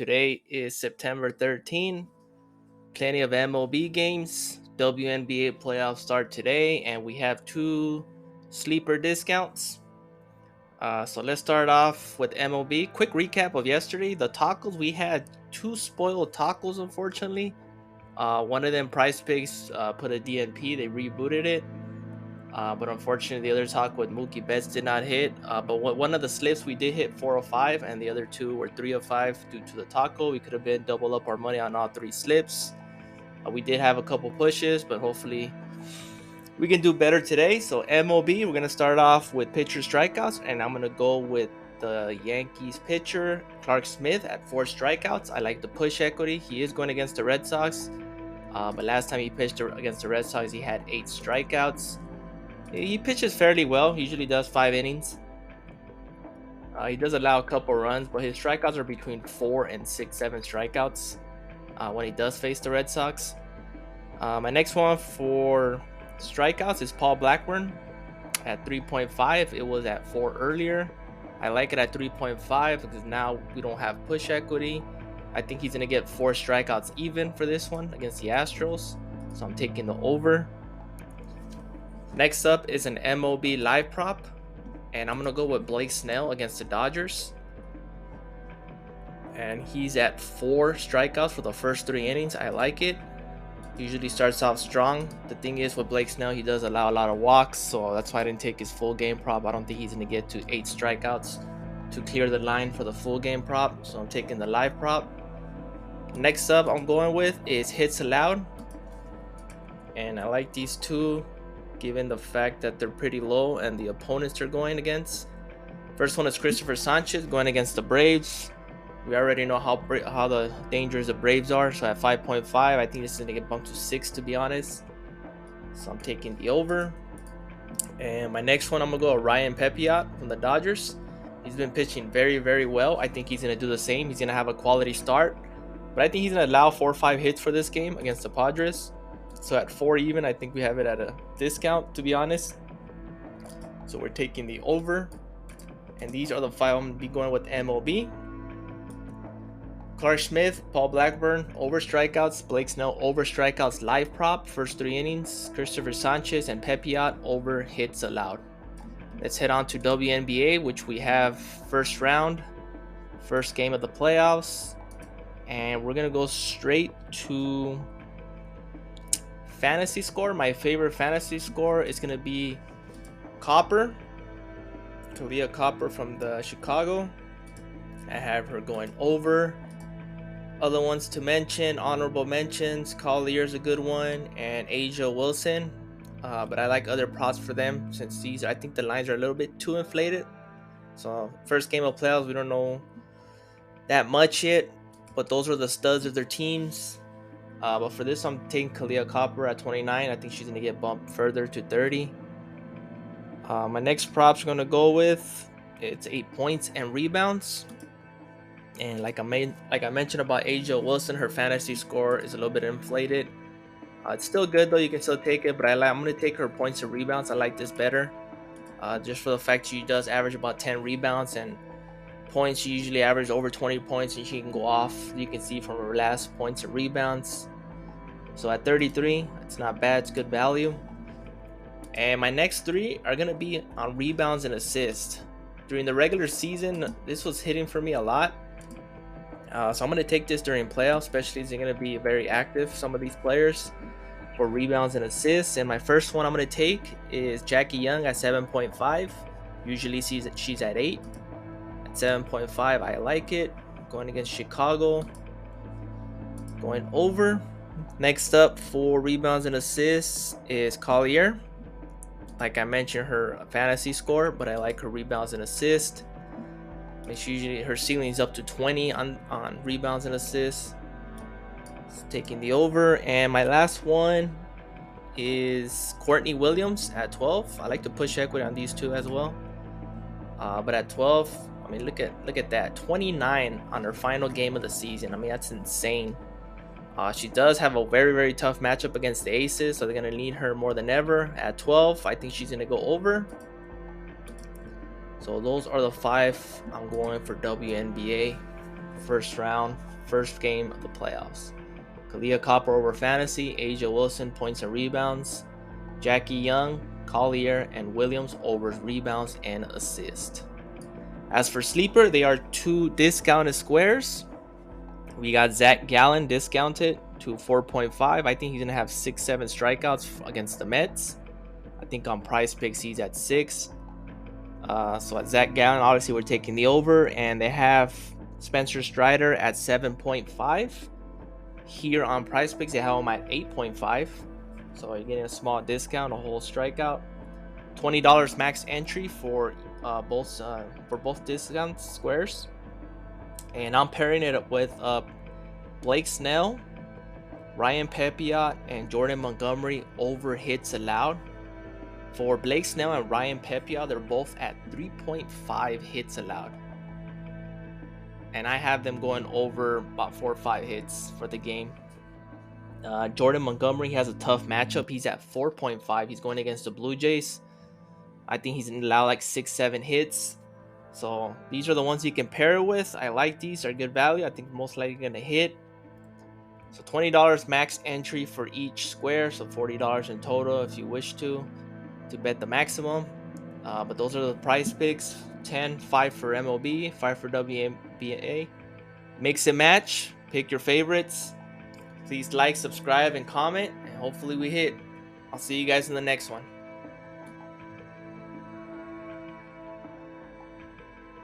Today is September 13. Plenty of MLB games. WNBA playoffs start today, and we have two sleeper discounts. So let's start off with MLB. Quick recap of yesterday. The tacos, we had two spoiled tacos, unfortunately. One of them, Price Picks, put a DNP. They rebooted it. But unfortunately, the other taco with Mookie Betts did not hit. But one of the slips we did hit 4 of 5, and the other two were 3 of 5 due to the taco. We could have been double up our money on all three slips. We did have a couple pushes, but hopefully we can do better today. So MLB, we're gonna start off with pitcher strikeouts, and I'm gonna go with the Yankees pitcher Clark Smith at 4 strikeouts. I like the push equity. He is going against the Red Sox, but last time he pitched against the Red Sox, he had 8 strikeouts. He pitches fairly well. He usually does 5 innings. He does allow a couple runs, but his strikeouts are between 4 and 6, 7 strikeouts when he does face the Red Sox. My next one for strikeouts is Paul Blackburn at 3.5. It was at 4 earlier. I like it at 3.5 because now we don't have push equity. I think he's going to get 4 strikeouts even for this one against the Astros. So I'm taking the over. Next up is an MLB live prop, and I'm gonna go with Blake Snell against the Dodgers, and he's at 4 strikeouts for the first 3 innings. I like it. Usually starts off strong. The thing is with Blake Snell, he does allow a lot of walks, so that's why I didn't take his full game prop. I don't think he's gonna get to 8 strikeouts to clear the line for the full game prop, so I'm taking the live prop. Next up I'm going with is hits allowed, and I like these two given the fact that they're pretty low and the opponents they're going against. First one is Christopher Sanchez going against the Braves. We already know how the dangerous the Braves are, so at 5.5, I think this is going to get bumped to 6, to be honest. So I'm taking the over. And my next one, I'm going to go with Ryan Pepiot from the Dodgers. He's been pitching very, very well. I think he's going to do the same. He's going to have a quality start. But I think he's going to allow 4 or 5 hits for this game against the Padres. So at 4 even, I think we have it at a discount, to be honest. So we're taking the over. And these are the 5 I'm going to be going with MLB. Clark Smith, Paul Blackburn, over strikeouts. Blake Snell, over strikeouts, live prop, first 3 innings. Christopher Sanchez and Pepiot, over hits allowed. Let's head on to WNBA, which we have first round, first game of the playoffs. And we're going to go straight to fantasy score. My favorite fantasy score is going to be Copper, Kalia Copper from the Chicago. I have her going over. Other ones to mention, honorable mentions, Collier's a good one, and Asia Wilson. But I like other props for them since these, I think the lines are a little bit too inflated. So first game of playoffs, we don't know that much yet, but those are the studs of their teams. But for this, I'm taking Kalia Copper at 29. I think she's going to get bumped further to 30. My next props are going to go with, it's 8 points and rebounds. And like I mentioned about Asia Wilson, her fantasy score is a little bit inflated. It's still good though, you can still take it, but I'm going to take her points and rebounds. I like this better. Just for the fact she does average about 10 rebounds, and points she usually averages over 20 points, and she can go off. You can see from her last points and rebounds. So at 33, it's not bad, it's good value. And my next 3 are going to be on rebounds and assists. During the regular season, this was hitting for me a lot. So I'm going to take this during playoffs, especially as they're going to be very active, some of these players, for rebounds and assists. And my first one I'm going to take is Jackie Young at 7.5. Usually she's at 8. At 7.5, I like it. Going against Chicago. Going over. Next up for rebounds and assists is Collier. Like I mentioned, her fantasy score, but I like her rebounds and assists. It's usually her ceiling is up to 20 on rebounds and assists. It's taking the over. And my last one is Courtney Williams at 12. I like to push equity on these two as well. But at 12, I mean, look at that, 29 on her final game of the season. I mean, that's insane. She does have a very, very tough matchup against the Aces, so they're going to need her more than ever. At 12, I think she's going to go over. So those are the 5 I'm going for WNBA first round. first game of the playoffs. Kalia Copper over fantasy, Asia Wilson points and rebounds, Jackie Young, Collier, and Williams over rebounds and assists. As for sleeper, they are 2 discounted squares. We got Zach Gallen discounted to 4.5. I think he's gonna have 6-7 strikeouts against the Mets. I think on Price Picks he's at 6. So at Zach Gallen, obviously we're taking the over, and they have Spencer Strider at 7.5. Here on Price Picks, they have him at 8.5. So you're getting a small discount, a whole strikeout. $20 max entry for both discount squares. And I'm pairing it up with Blake Snell, Ryan Pepiot, and Jordan Montgomery over hits allowed. For Blake Snell and Ryan Pepiot, they're both at 3.5 hits allowed. And I have them going over about 4 or 5 hits for the game. Jordan Montgomery has a tough matchup. He's at 4.5. He's going against the Blue Jays. I think he's going to allow like 6-7 hits. So these are the ones you can pair it with. I like these. They're good value. I think most likely going to hit. So $20 max entry for each square. So $40 in total if you wish to bet the maximum. But those are the Price Picks. 10, 5 for MLB, 5 for WNBA. Mix and match. Pick your favorites. Please like, subscribe, and comment. And hopefully we hit. I'll see you guys in the next one.